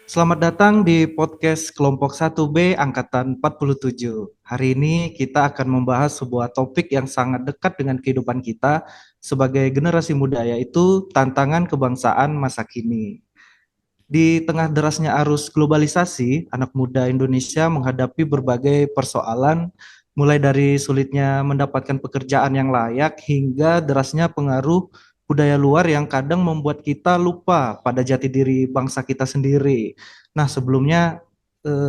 Selamat datang di podcast kelompok 1B angkatan 47. Hari ini kita akan membahas sebuah topik yang sangat dekat dengan kehidupan kita sebagai generasi muda, yaitu tantangan kebangsaan masa kini. Di tengah derasnya arus globalisasi, anak muda Indonesia menghadapi berbagai persoalan, mulai dari sulitnya mendapatkan pekerjaan yang layak hingga derasnya pengaruh budaya luar yang kadang membuat kita lupa pada jati diri bangsa kita sendiri. Nah, sebelumnya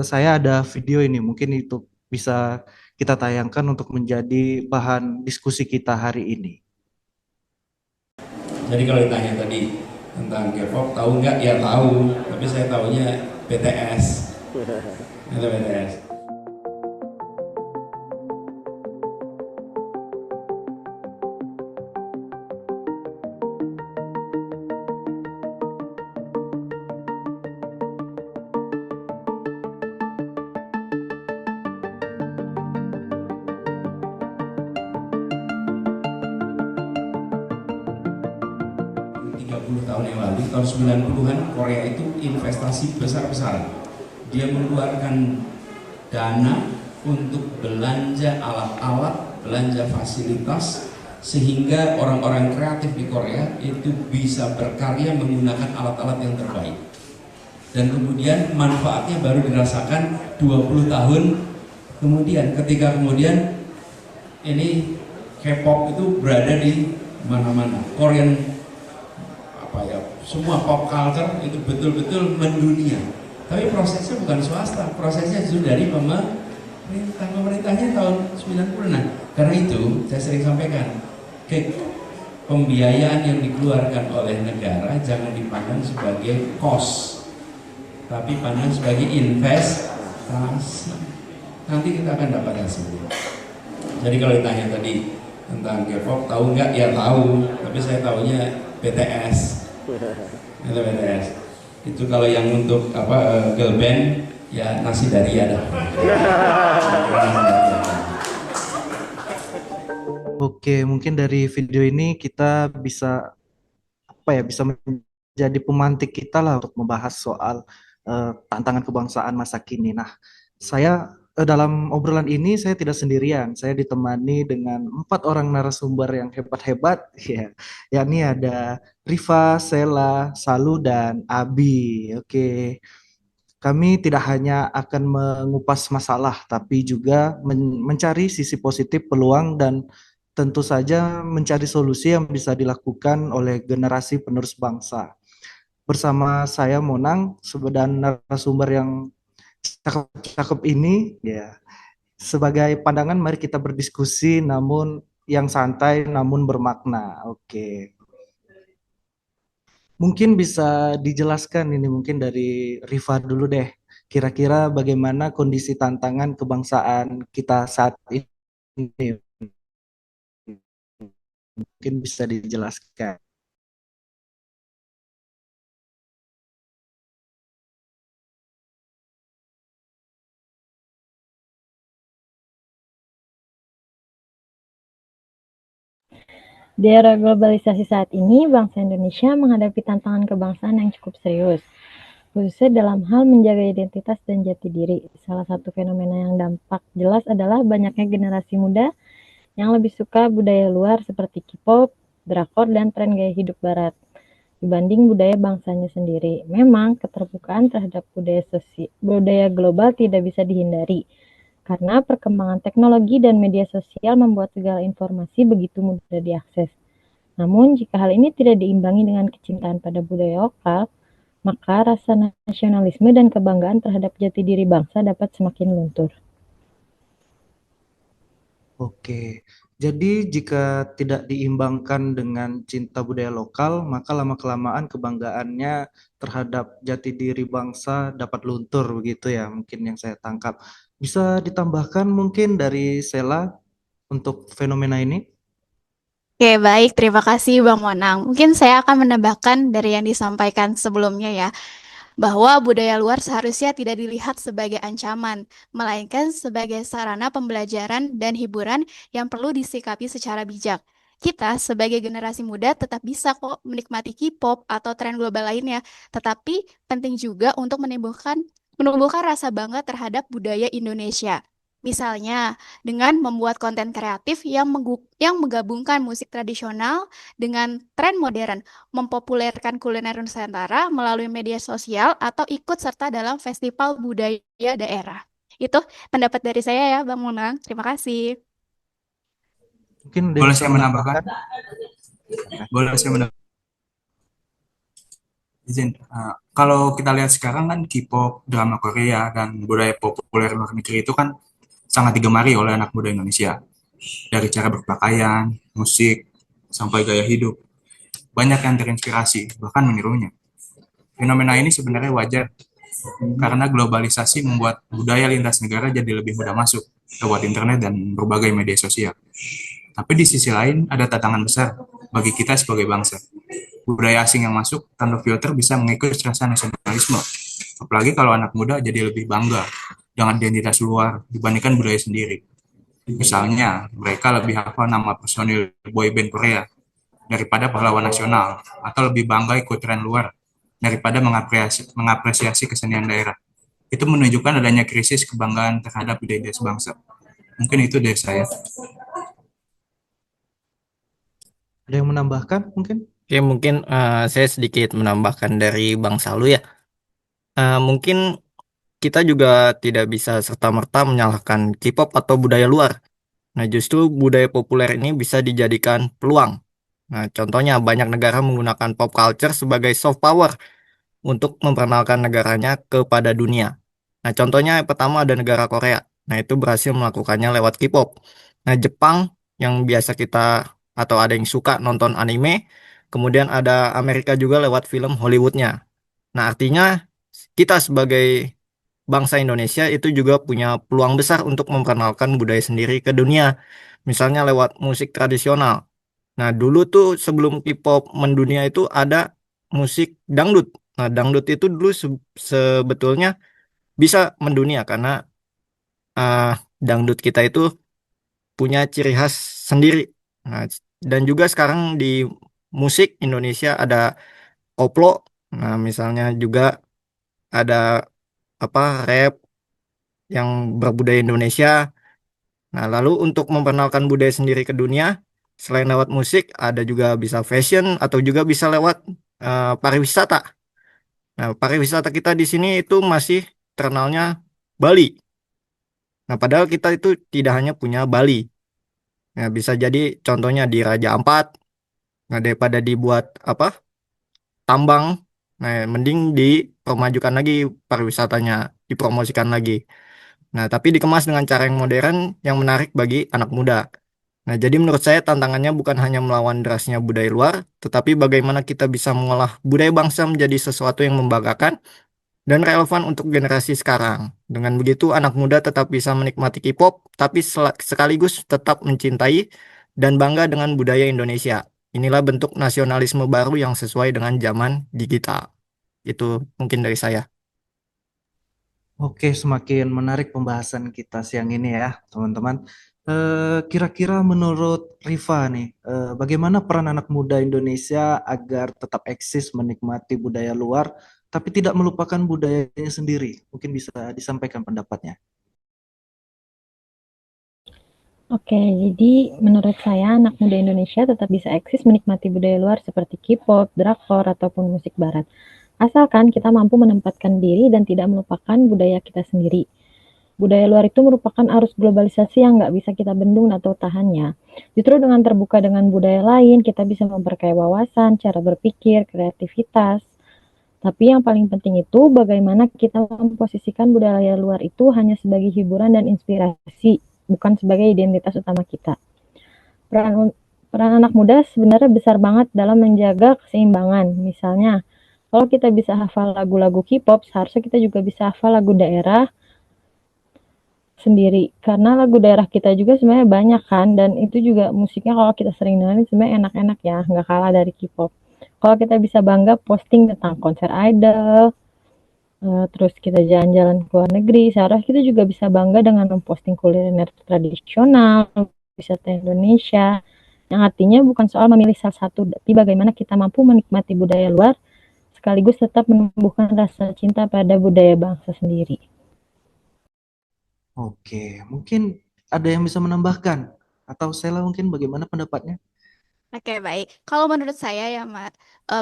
saya ada video ini, mungkin itu bisa kita tayangkan untuk menjadi bahan diskusi kita hari ini. Jadi kalau ditanya tadi tentang K-pop, tahu nggak? Ya tahu, tapi saya tahunya BTS. Itu BTS. 30 tahun yang lalu, tahun 90-an, Korea itu investasi besar-besaran. Dia mengeluarkan dana untuk belanja alat-alat, belanja fasilitas, sehingga orang-orang kreatif di Korea itu bisa berkarya menggunakan alat-alat yang terbaik. Dan kemudian manfaatnya baru dirasakan 20 tahun kemudian, ketika kemudian ini K-pop itu berada di mana-mana. Korean apa ya, semua pop culture itu betul-betul mendunia. Tapi prosesnya bukan swasta, prosesnya justru dari pemerintah. Pemerintahnya tahun 90. Nah, karena itu saya sering sampaikan, pembiayaan yang dikeluarkan oleh negara jangan dipandang sebagai cost, tapi pandang sebagai investasi. Nanti kita akan dapat hasilnya. Jadi kalau ditanya tadi tentang K-pop, tahu nggak? Ya tahu, tapi saya tahunya BTS. Itu BTS. Itu kalau yang untuk girl band ya nasi daria dah. Oke, mungkin dari video ini kita bisa bisa menjadi pemantik kita lah untuk membahas soal tantangan kebangsaan masa kini. Nah, saya dalam obrolan ini saya tidak sendirian. Saya ditemani dengan 4 orang narasumber yang hebat-hebat, ya, yakni ada Rifa, Sela, Salu, dan Abi. Oke, kami tidak hanya akan mengupas masalah, tapi juga mencari sisi positif, peluang, dan tentu saja mencari solusi yang bisa dilakukan oleh generasi penerus bangsa. Bersama saya Monang, dan narasumber yang cakep-cakep ini, ya. Sebagai pandangan, mari kita berdiskusi, namun yang santai, namun bermakna. Oke. Mungkin bisa dijelaskan ini mungkin dari Rifa dulu deh. Kira-kira bagaimana kondisi tantangan kebangsaan kita saat ini? Mungkin bisa dijelaskan. Di era globalisasi saat ini, bangsa Indonesia menghadapi tantangan kebangsaan yang cukup serius, khususnya dalam hal menjaga identitas dan jati diri. Salah satu fenomena yang dampak jelas adalah banyaknya generasi muda yang lebih suka budaya luar seperti K-pop, drakor, dan tren gaya hidup barat dibanding budaya bangsanya sendiri. Memang keterbukaan terhadap budaya global tidak bisa dihindari, karena perkembangan teknologi dan media sosial membuat segala informasi begitu mudah diakses. Namun, jika hal ini tidak diimbangi dengan kecintaan pada budaya lokal, maka rasa nasionalisme dan kebanggaan terhadap jati diri bangsa dapat semakin luntur. Oke, jadi jika tidak diimbangkan dengan cinta budaya lokal, maka lama-kelamaan kebanggaannya terhadap jati diri bangsa dapat luntur begitu ya, mungkin yang saya tangkap. Bisa ditambahkan mungkin dari Sela untuk fenomena ini? Oke, baik. Terima kasih, Bang Monang. Mungkin saya akan menambahkan dari yang disampaikan sebelumnya ya, bahwa budaya luar seharusnya tidak dilihat sebagai ancaman, melainkan sebagai sarana pembelajaran dan hiburan yang perlu disikapi secara bijak. kita sebagai generasi muda tetap bisa kok menikmati K-pop atau tren global lainnya, tetapi penting juga untuk menumbuhkan rasa bangga terhadap budaya Indonesia. Misalnya, dengan membuat konten kreatif yang menggabungkan musik tradisional dengan tren modern, mempopulerkan kuliner Nusantara melalui media sosial atau ikut serta dalam festival budaya daerah. Itu pendapat dari saya ya, Bang Munang. Terima kasih. Mungkin ada yang Boleh bisa saya menambahkan? menambahkan? Silakan. Boleh saya menambahkan? Izin. Kalau kita lihat sekarang kan K-pop, drama Korea, dan budaya populer luar negeri itu kan sangat digemari oleh anak muda Indonesia. Dari cara berpakaian, musik, sampai gaya hidup. Banyak yang terinspirasi, bahkan menirunya. Fenomena ini sebenarnya wajar, karena globalisasi membuat budaya lintas negara jadi lebih mudah masuk lewat internet dan berbagai media sosial. Tapi di sisi lain, ada tantangan besar bagi kita sebagai bangsa. Budaya asing yang masuk tanpa filter bisa mengikis rasa nasionalisme. Apalagi kalau anak muda jadi lebih bangga dengan identitas luar dibandingkan budaya sendiri. Misalnya, mereka lebih hafal nama personil boyband Korea daripada pahlawan nasional, atau lebih bangga ikut tren luar daripada mengapresiasi kesenian daerah. Itu menunjukkan adanya krisis kebanggaan terhadap identitas bangsa. Mungkin itu dari saya. Ada yang menambahkan mungkin? Oke, mungkin saya sedikit menambahkan dari Bang Salu ya. Mungkin kita juga tidak bisa serta-merta menyalahkan K-pop atau budaya luar. Nah, justru budaya populer ini bisa dijadikan peluang. Nah, contohnya banyak negara menggunakan pop culture sebagai soft power untuk memperkenalkan negaranya kepada dunia. Nah, contohnya yang pertama ada negara Korea. Nah, itu berhasil melakukannya lewat K-pop. Nah, Jepang yang biasa kita atau ada yang suka nonton anime, kemudian ada Amerika juga lewat film Hollywoodnya. Nah, artinya kita sebagai bangsa Indonesia itu juga punya peluang besar untuk memperkenalkan budaya sendiri ke dunia. Misalnya lewat musik tradisional. Nah, dulu tuh sebelum K-pop mendunia itu ada musik dangdut. Nah, dangdut itu dulu sebetulnya bisa mendunia karena uh, dangdut kita itu punya ciri khas sendiri. Nah, dan juga sekarang di musik Indonesia ada koplo. Nah, misalnya juga ada apa rap yang berbudaya Indonesia. Nah, lalu untuk memperkenalkan budaya sendiri ke dunia, selain lewat musik, ada juga bisa fashion atau juga bisa lewat pariwisata. Nah, pariwisata kita di sini itu masih terkenalnya Bali. Nah, padahal kita itu tidak hanya punya Bali. Nah, bisa jadi contohnya di Raja Ampat. Nah, daripada dibuat apa tambang, nah mending dipermajukan lagi pariwisatanya, dipromosikan lagi. Nah, tapi dikemas dengan cara yang modern, yang menarik bagi anak muda. Nah, jadi menurut saya tantangannya bukan hanya melawan derasnya budaya luar, tetapi bagaimana kita bisa mengolah budaya bangsa menjadi sesuatu yang membanggakan dan relevan untuk generasi sekarang. Dengan begitu, anak muda tetap bisa menikmati K-pop, tapi sekaligus tetap mencintai dan bangga dengan budaya Indonesia. Inilah bentuk nasionalisme baru yang sesuai dengan zaman digital. Itu mungkin dari saya. Oke, semakin menarik pembahasan kita siang ini ya, teman-teman. Kira-kira menurut Riva nih, bagaimana peran anak muda Indonesia agar tetap eksis menikmati budaya luar, tapi tidak melupakan budayanya sendiri? Mungkin bisa disampaikan pendapatnya. Oke, jadi menurut saya anak muda Indonesia tetap bisa eksis menikmati budaya luar seperti K-pop, drakor, ataupun musik barat. Asalkan kita mampu menempatkan diri dan tidak melupakan budaya kita sendiri. Budaya luar itu merupakan arus globalisasi yang nggak bisa kita bendung atau tahannya. Justru dengan terbuka dengan budaya lain, kita bisa memperkaya wawasan, cara berpikir, kreativitas. Tapi yang paling penting itu bagaimana kita memposisikan budaya luar itu hanya sebagai hiburan dan inspirasi, bukan sebagai identitas utama kita. Peran anak muda sebenarnya besar banget dalam menjaga keseimbangan. Misalnya, kalau kita bisa hafal lagu-lagu K-pop, seharusnya kita juga bisa hafal lagu daerah sendiri. Karena lagu daerah kita juga sebenarnya banyak kan, dan itu juga musiknya kalau kita sering dengerin sebenarnya enak-enak ya, nggak kalah dari K-pop. Kalau kita bisa bangga posting tentang konser idol, terus kita jalan-jalan ke luar negeri, seharusnya kita juga bisa bangga dengan memposting kuliner tradisional, wisata Indonesia, yang artinya bukan soal memilih salah satu, tapi bagaimana kita mampu menikmati budaya luar sekaligus tetap menumbuhkan rasa cinta pada budaya bangsa sendiri. Oke, mungkin ada yang bisa menambahkan atau Sela mungkin bagaimana pendapatnya? Oke, baik. Kalau menurut saya ya,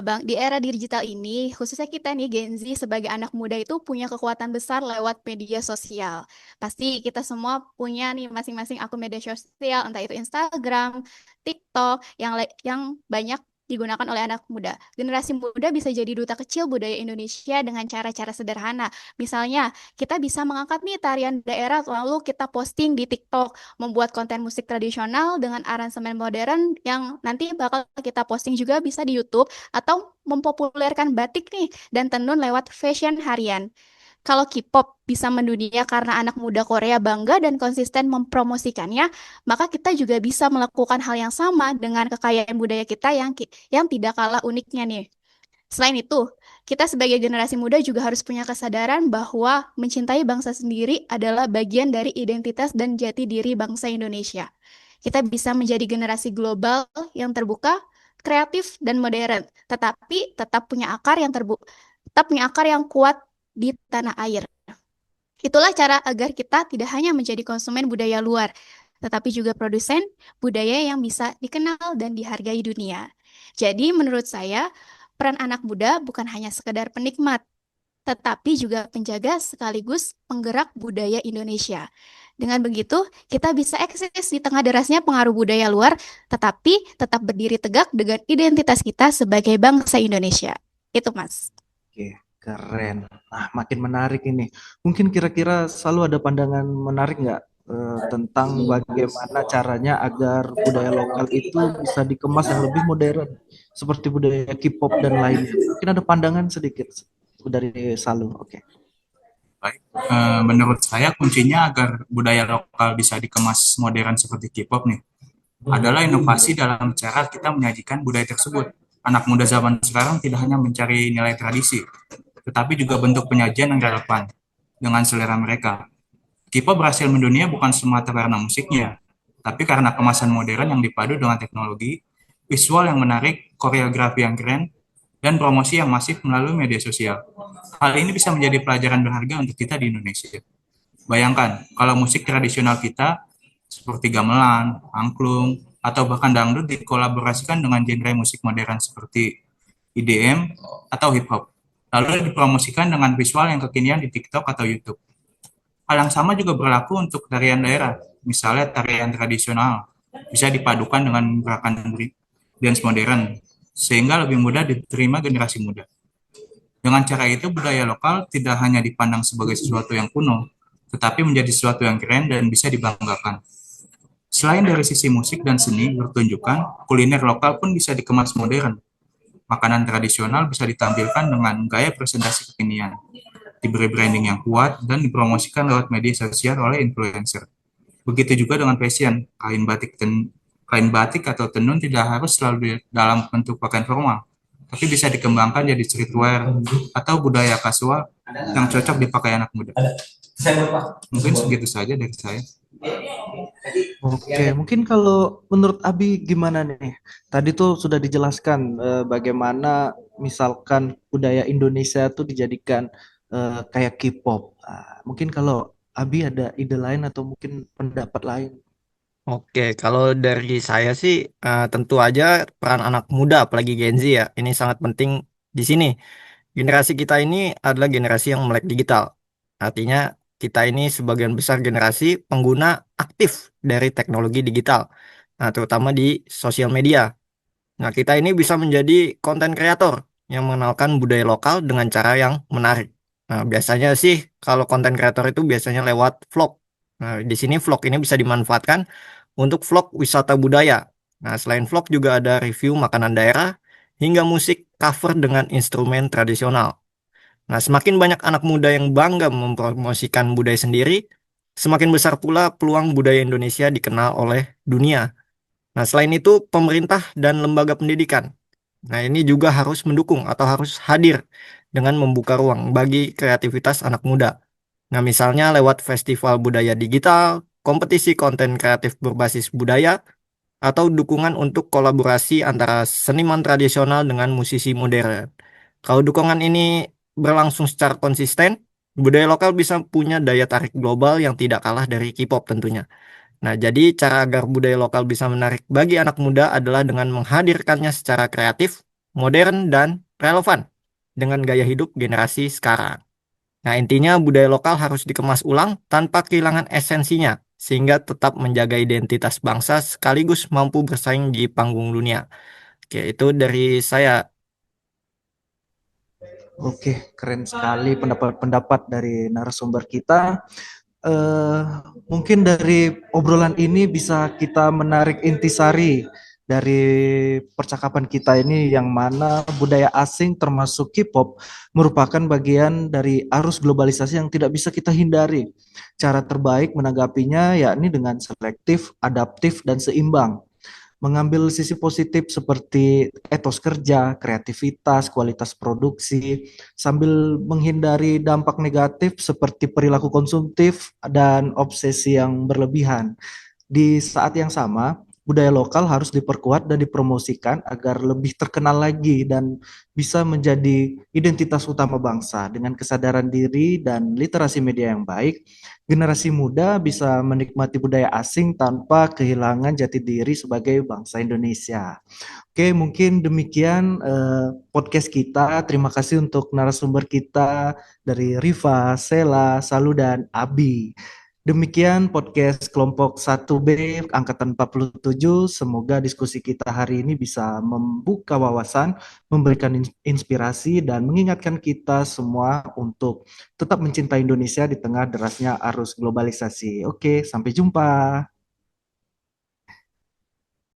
Bang, di era digital ini, khususnya kita nih Gen Z sebagai anak muda itu punya kekuatan besar lewat media sosial. Pasti kita semua punya nih masing-masing akun media sosial, entah itu Instagram, TikTok, yang banyak digunakan oleh anak muda. Generasi muda bisa jadi duta kecil budaya Indonesia dengan cara-cara sederhana. Misalnya, kita bisa mengangkat nih tarian daerah lalu kita posting di TikTok, membuat konten musik tradisional dengan aransemen modern yang nanti bakal kita posting juga bisa di YouTube, atau mempopulerkan batik nih dan tenun lewat fashion harian. Kalau K-pop bisa mendunia karena anak muda Korea bangga dan konsisten mempromosikannya, maka kita juga bisa melakukan hal yang sama dengan kekayaan budaya kita yang tidak kalah uniknya nih. Selain itu, kita sebagai generasi muda juga harus punya kesadaran bahwa mencintai bangsa sendiri adalah bagian dari identitas dan jati diri bangsa Indonesia. Kita bisa menjadi generasi global yang terbuka, kreatif, dan modern, tetapi tetap punya akar yang kuat di tanah air. Itulah cara agar kita tidak hanya menjadi konsumen budaya luar, tetapi juga produsen budaya yang bisa dikenal dan dihargai dunia. Jadi menurut saya, peran anak muda bukan hanya sekedar penikmat, tetapi juga penjaga sekaligus penggerak budaya Indonesia. Dengan begitu, kita bisa eksis di tengah derasnya pengaruh budaya luar, tetapi tetap berdiri tegak dengan identitas kita sebagai bangsa Indonesia. Itu, Mas. Oke, keren. Nah, makin menarik ini. Mungkin kira-kira selalu ada pandangan menarik nggak tentang bagaimana caranya agar budaya lokal itu bisa dikemas yang lebih modern, seperti budaya K-pop dan lainnya. Mungkin ada pandangan sedikit dari Salu. Oke. Baik, menurut saya kuncinya agar budaya lokal bisa dikemas modern seperti K-pop nih, adalah inovasi dalam cara kita menyajikan budaya tersebut. Anak muda zaman sekarang tidak hanya mencari nilai tradisi, tetapi juga bentuk penyajian yang relevan dengan selera mereka. K-pop berhasil mendunia bukan semata karena musiknya, tapi karena kemasan modern yang dipadu dengan teknologi, visual yang menarik, koreografi yang keren, dan promosi yang masif melalui media sosial. Hal ini bisa menjadi pelajaran berharga untuk kita di Indonesia. Bayangkan, kalau musik tradisional kita seperti gamelan, angklung, atau bahkan dangdut dikolaborasikan dengan genre musik modern seperti EDM atau hip hop, lalu dipromosikan dengan visual yang kekinian di TikTok atau YouTube. Hal yang sama juga berlaku untuk tarian daerah, misalnya tarian tradisional bisa dipadukan dengan gerakan dance modern, sehingga lebih mudah diterima generasi muda. Dengan cara itu, budaya lokal tidak hanya dipandang sebagai sesuatu yang kuno, tetapi menjadi sesuatu yang keren dan bisa dibanggakan. Selain dari sisi musik dan seni bertunjukkan, kuliner lokal pun bisa dikemas modern. Makanan tradisional bisa ditampilkan dengan gaya presentasi kekinian, diberi branding yang kuat, dan dipromosikan lewat media sosial oleh influencer. Begitu juga dengan fashion, kain batik atau tenun tidak harus selalu dalam bentuk pakaian formal, tapi bisa dikembangkan jadi streetwear atau budaya kasual yang cocok dipakai anak muda. Mungkin segitu saja dari saya. Oke, mungkin kalau menurut Abi gimana nih? Tadi tuh sudah dijelaskan bagaimana misalkan budaya Indonesia tuh dijadikan kayak K-pop. Mungkin kalau Abi ada ide lain atau mungkin pendapat lain. Oke, kalau dari saya sih tentu aja peran anak muda, apalagi Gen Z ya, ini sangat penting di sini. Generasi kita ini adalah generasi yang melek digital. Artinya kita ini sebagian besar generasi pengguna aktif dari teknologi digital, nah, terutama di sosial media. Nah, kita ini bisa menjadi konten kreator yang mengenalkan budaya lokal dengan cara yang menarik. Nah, biasanya sih kalau konten kreator itu biasanya lewat vlog. Nah, di sini vlog ini bisa dimanfaatkan untuk vlog wisata budaya. Nah, selain vlog juga ada review makanan daerah hingga musik cover dengan instrumen tradisional. Nah, semakin banyak anak muda yang bangga mempromosikan budaya sendiri, semakin besar pula peluang budaya Indonesia dikenal oleh dunia. Nah, selain itu, pemerintah dan lembaga pendidikan. Nah, ini juga harus mendukung atau harus hadir dengan membuka ruang bagi kreativitas anak muda. Nah, misalnya lewat festival budaya digital, kompetisi konten kreatif berbasis budaya, atau dukungan untuk kolaborasi antara seniman tradisional dengan musisi modern. Kalau dukungan ini berlangsung secara konsisten, budaya lokal bisa punya daya tarik global yang tidak kalah dari K-pop tentunya. Nah, jadi cara agar budaya lokal bisa menarik bagi anak muda adalah dengan menghadirkannya secara kreatif, modern, dan relevan dengan gaya hidup generasi sekarang. Nah, intinya budaya lokal harus dikemas ulang tanpa kehilangan esensinya, sehingga tetap menjaga identitas bangsa sekaligus mampu bersaing di panggung dunia. Oke, itu dari saya. Oke, keren sekali pendapat-pendapat dari narasumber kita. Eh, Mungkin dari obrolan ini bisa kita menarik intisari dari percakapan kita ini, yang mana budaya asing termasuk K-pop merupakan bagian dari arus globalisasi yang tidak bisa kita hindari. Cara terbaik menanggapinya yakni dengan selektif, adaptif, dan seimbang. Mengambil sisi positif seperti etos kerja, kreativitas, kualitas produksi, sambil menghindari dampak negatif seperti perilaku konsumtif dan obsesi yang berlebihan. Di saat yang sama, budaya lokal harus diperkuat dan dipromosikan agar lebih terkenal lagi dan bisa menjadi identitas utama bangsa. Dengan kesadaran diri dan literasi media yang baik, generasi muda bisa menikmati budaya asing tanpa kehilangan jati diri sebagai bangsa Indonesia. Oke, mungkin demikian podcast kita. Terima kasih untuk narasumber kita dari Riva, Sela, Salu, dan Abi. Demikian podcast kelompok 1B angkatan 47. Semoga diskusi kita hari ini bisa membuka wawasan, memberikan inspirasi, dan mengingatkan kita semua untuk tetap mencintai Indonesia di tengah derasnya arus globalisasi. Oke, sampai jumpa.